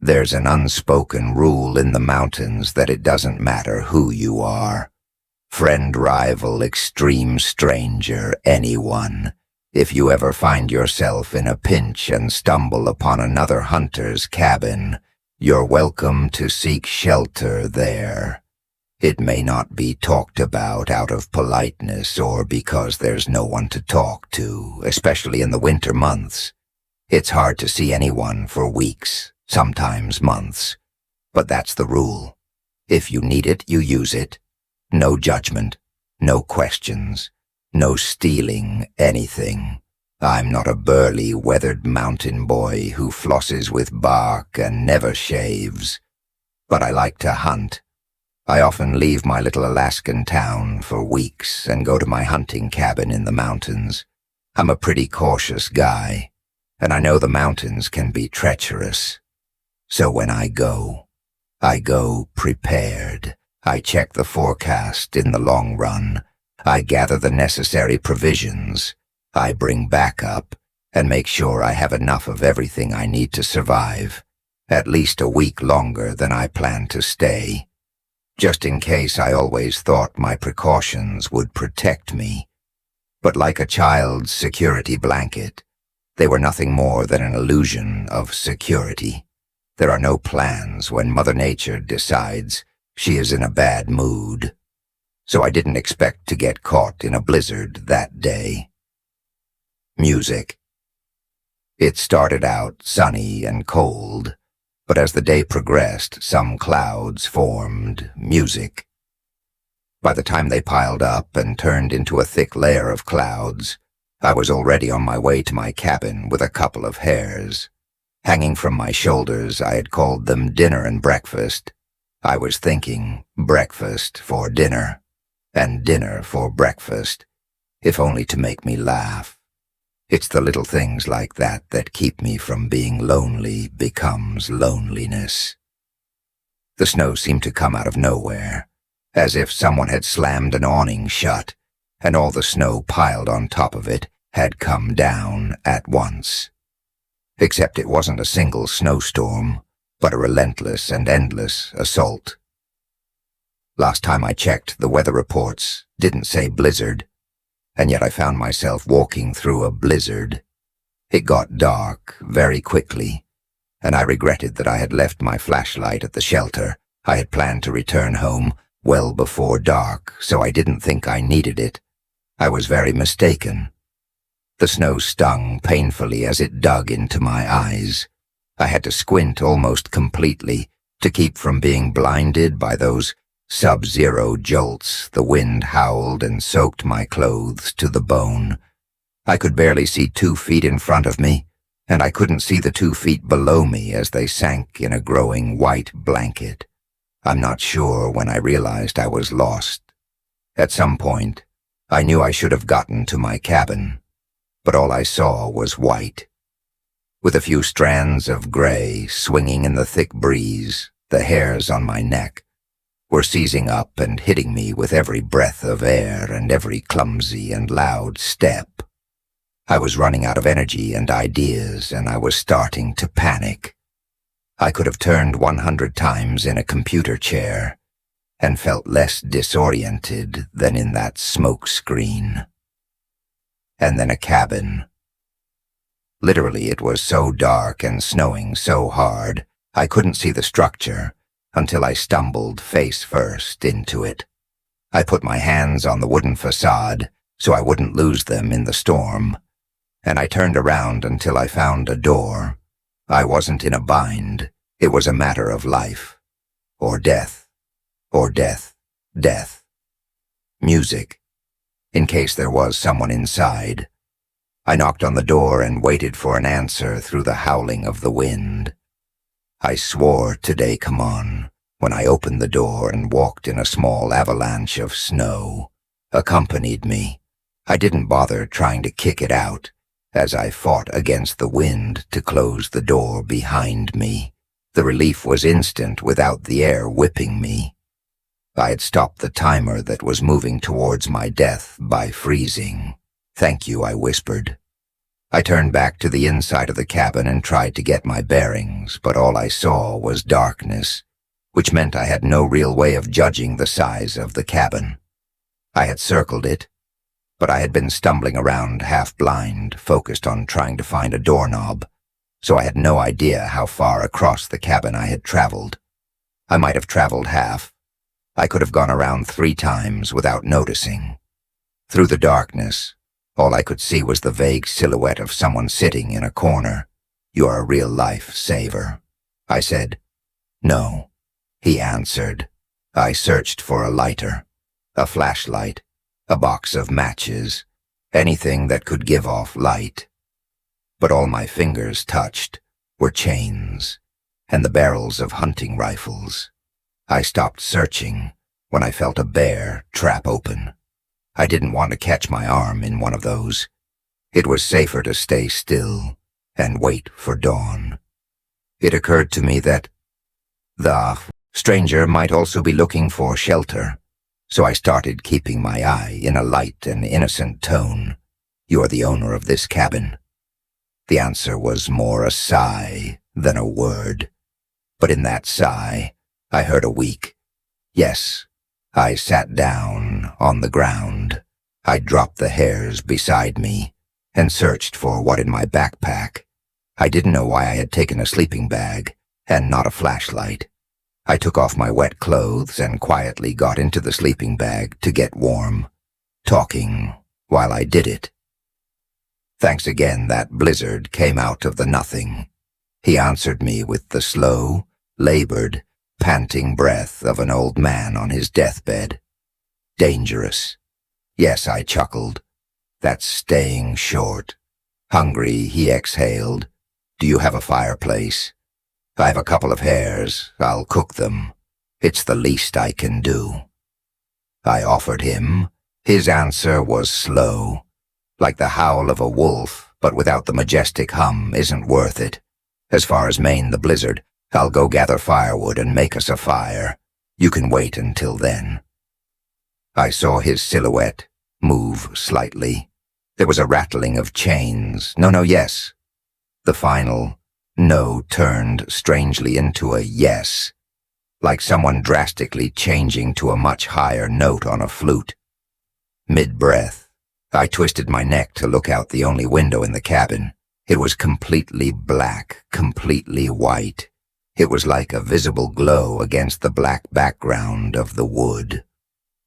There's an unspoken rule in the mountains that it doesn't matter who you are. Friend, rival, extreme stranger, anyone. If you ever find yourself in a pinch and stumble upon another hunter's cabin, you're welcome to seek shelter there. It may not be talked about out of politeness or because there's no one to talk to, especially in the winter months. It's hard to see anyone for weeks, sometimes months. But that's the rule. If you need it, you use it. No judgment, no questions, no stealing anything. I'm not a burly, weathered mountain boy who flosses with bark and never shaves. But I like to hunt. I often leave my little Alaskan town for weeks and go to my hunting cabin in the mountains. I'm a pretty cautious guy, and I know the mountains can be treacherous. So when I go prepared. I check the forecast in the long run. I gather the necessary provisions. I bring backup and make sure I have enough of everything I need to survive, at least a week longer than I plan to stay. Just in case, I always thought my precautions would protect me. But like a child's security blanket, they were nothing more than an illusion of security. There are no plans when Mother Nature decides she is in a bad mood. So I didn't expect to get caught in a blizzard that day. Music. It started out sunny and cold, but as the day progressed, some clouds formed music. By the time they piled up and turned into a thick layer of clouds, I was already on my way to my cabin with a couple of hares. Hanging from my shoulders, I had called them dinner and breakfast. I was thinking breakfast for dinner, and dinner for breakfast, if only to make me laugh. It's the little things like that that keep me from being lonely becomes loneliness. The snow seemed to come out of nowhere, as if someone had slammed an awning shut, and all the snow piled on top of it had come down at once. Except it wasn't a single snowstorm, but a relentless and endless assault. Last time I checked, the weather reports didn't say blizzard, and yet I found myself walking through a blizzard. It got dark very quickly, and I regretted that I had left my flashlight at the shelter. I had planned to return home well before dark, so I didn't think I needed it. I was very mistaken. The snow stung painfully as it dug into my eyes. I had to squint almost completely to keep from being blinded by those sub-zero jolts. The wind howled and soaked my clothes to the bone. I could barely see 2 feet in front of me, and I couldn't see the 2 feet below me as they sank in a growing white blanket. I'm not sure when I realized I was lost. At some point, I knew I should have gotten to my cabin, but all I saw was white. With a few strands of gray swinging in the thick breeze, the hairs on my neck were seizing up and hitting me with every breath of air and every clumsy and loud step. I was running out of energy and ideas, and I was starting to panic. I could have turned 100 times in a computer chair and felt less disoriented than in that smoke screen. And then a cabin. Literally, it was so dark and snowing so hard, I couldn't see the structure until I stumbled face first into it. I put my hands on the wooden facade so I wouldn't lose them in the storm, and I turned around until I found a door. I wasn't in a bind. It was a matter of life, or death, or death, death. Music, in case there was someone inside. I knocked on the door and waited for an answer through the howling of the wind. I swore today come on when I opened the door and walked in a small avalanche of snow. Accompanied me. I didn't bother trying to kick it out as I fought against the wind to close the door behind me. The relief was instant without the air whipping me. I had stopped the timer that was moving towards my death by freezing. "Thank you," I whispered. I turned back to the inside of the cabin and tried to get my bearings, but all I saw was darkness, which meant I had no real way of judging the size of the cabin. I had circled it, but I had been stumbling around half-blind, focused on trying to find a doorknob, so I had no idea how far across the cabin I had traveled. I might have traveled half. I could have gone around 3 times without noticing. Through the darkness, all I could see was the vague silhouette of someone sitting in a corner. "You're a real life saver," I said. "No," he answered. I searched for a lighter, a flashlight, a box of matches, anything that could give off light. But all my fingers touched were chains and the barrels of hunting rifles. I stopped searching when I felt a bear trap open. I didn't want to catch my arm in one of those. It was safer to stay still and wait for dawn. It occurred to me that the stranger might also be looking for shelter, so I started keeping my eye in a light and innocent tone. "You're the owner of this cabin." The answer was more a sigh than a word, but in that sigh, I heard a weak yes. I sat down on the ground. I dropped the hairs beside me and searched for what in my backpack. I didn't know why I had taken a sleeping bag and not a flashlight. I took off my wet clothes and quietly got into the sleeping bag to get warm, talking while I did it. Thanks again, that blizzard came out of the nothing. He answered me with the slow, labored, panting breath of an old man on his deathbed. "Dangerous." "Yes," I chuckled. "That's staying short." "Hungry," he exhaled. "Do you have a fireplace?" "I have a couple of hares. I'll cook them. It's the least I can do." I offered him. His answer was slow, like the howl of a wolf, but without the majestic hum. "Isn't worth it. As far as Maine the blizzard, I'll go gather firewood and make us a fire. You can wait until then." I saw his silhouette move slightly. There was a rattling of chains. No, yes. The final no turned strangely into a yes, like someone drastically changing to a much higher note on a flute. Mid-breath, I twisted my neck to look out the only window in the cabin. It was completely black, completely white. It was like a visible glow against the black background of the wood.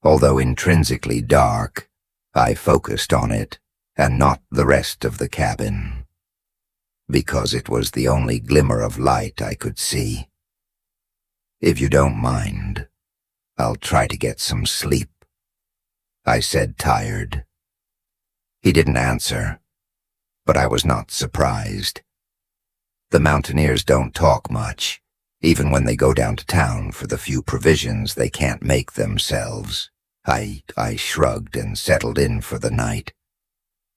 Although intrinsically dark, I focused on it and not the rest of the cabin, because it was the only glimmer of light I could see. "If you don't mind, I'll try to get some sleep," I said, tired. He didn't answer, but I was not surprised. The mountaineers don't talk much, even when they go down to town for the few provisions they can't make themselves. I shrugged and settled in for the night,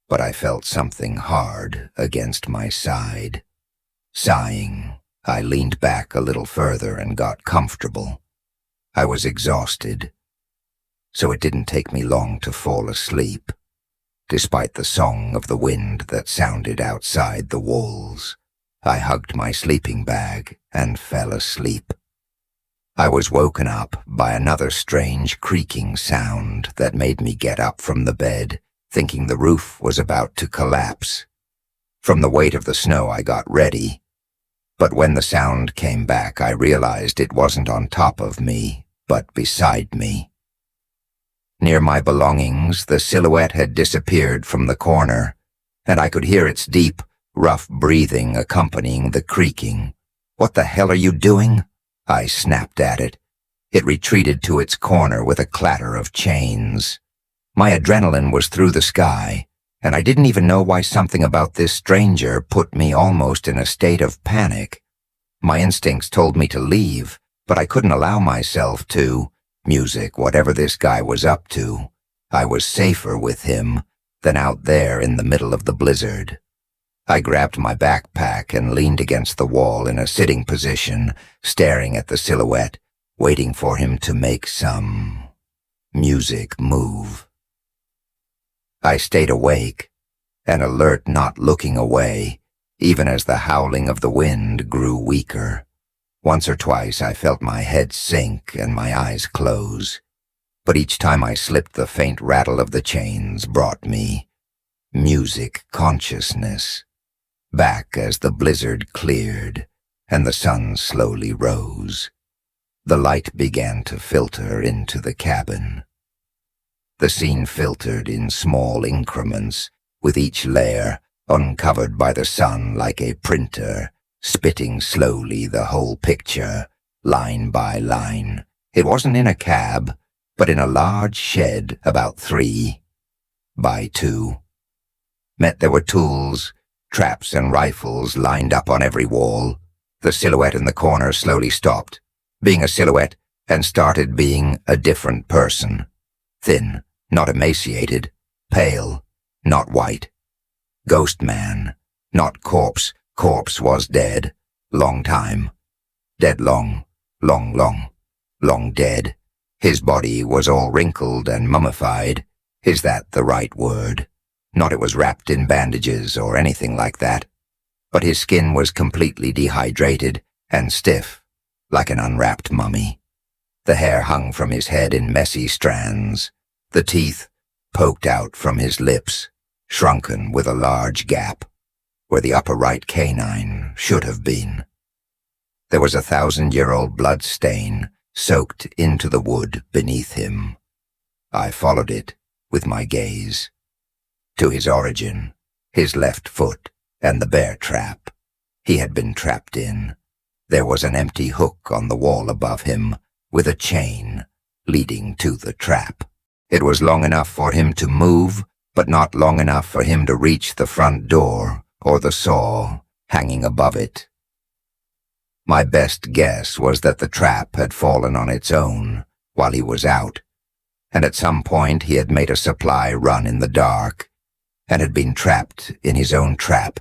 but I felt something hard against my side. Sighing, I leaned back a little further and got comfortable. I was exhausted, so it didn't take me long to fall asleep, despite the song of the wind that sounded outside the walls. I hugged my sleeping bag and fell asleep. I was woken up by another strange creaking sound that made me get up from the bed, thinking the roof was about to collapse. From the weight of the snow, I got ready, but when the sound came back, I realized it wasn't on top of me, but beside me. Near my belongings, the silhouette had disappeared from the corner, and I could hear its deep, rough breathing accompanying the creaking. "What the hell are you doing?" I snapped at it. It retreated to its corner with a clatter of chains. My adrenaline was through the sky, and I didn't even know why something about this stranger put me almost in a state of panic. My instincts told me to leave, but I couldn't allow myself to. Music, whatever this guy was up to, I was safer with him than out there in the middle of the blizzard. I grabbed my backpack and leaned against the wall in a sitting position, staring at the silhouette, waiting for him to make some music move. I stayed awake an alert not looking away, even as the howling of the wind grew weaker. Once or twice I felt my head sink and my eyes close, but each time I slipped the faint rattle of the chains brought me music consciousness, back as the blizzard cleared and the sun slowly rose. The light began to filter into the cabin. The scene filtered in small increments, with each layer uncovered by the sun like a printer, spitting slowly the whole picture, line by line. It wasn't in a cab, but in a large shed about 3 by 2. Meant there were tools, traps and rifles lined up on every wall. The silhouette in the corner slowly stopped, being a silhouette, and started being a different person. Thin, not emaciated, pale, not white. Ghost man, not corpse. Corpse was dead, long time. Dead long, long dead. His body was all wrinkled and mummified. Is that the right word? Not it was wrapped in bandages or anything like that. But his skin was completely dehydrated and stiff, like an unwrapped mummy. The hair hung from his head in messy strands. The teeth poked out from his lips, shrunken with a large gap, where the upper right canine should have been. There was a 1,000-year-old blood stain soaked into the wood beneath him. I followed it with my gaze. To his origin, his left foot, and the bear trap he had been trapped in. There was an empty hook on the wall above him, with a chain leading to the trap. It was long enough for him to move, but not long enough for him to reach the front door or the saw hanging above it. My best guess was that the trap had fallen on its own while he was out, and at some point he had made a supply run in the dark and had been trapped in his own trap.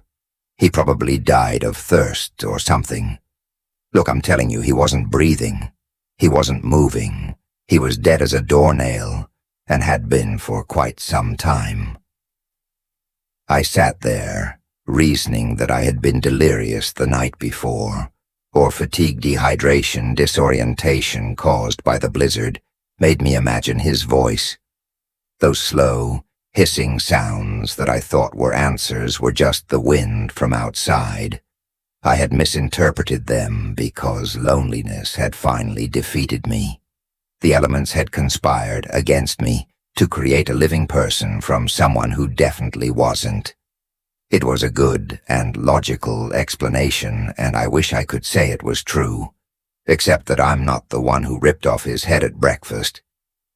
He probably died of thirst or something. Look, I'm telling you, he wasn't breathing. He wasn't moving. He was dead as a doornail, and had been for quite some time. I sat there, reasoning that I had been delirious the night before, or fatigue, dehydration, disorientation caused by the blizzard made me imagine his voice. Those slow, hissing sounds that I thought were answers were just the wind from outside. I had misinterpreted them because loneliness had finally defeated me. The elements had conspired against me to create a living person from someone who definitely wasn't. It was a good and logical explanation, and I wish I could say it was true, except that I'm not the one who ripped off his head at breakfast.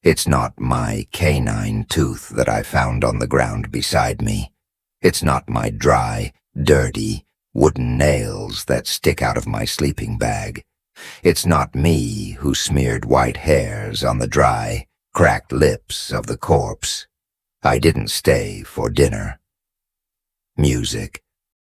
It's not my canine tooth that I found on the ground beside me. It's not my dry, dirty, wooden nails that stick out of my sleeping bag. It's not me who smeared white hairs on the dry, cracked lips of the corpse. I didn't stay for dinner. Music.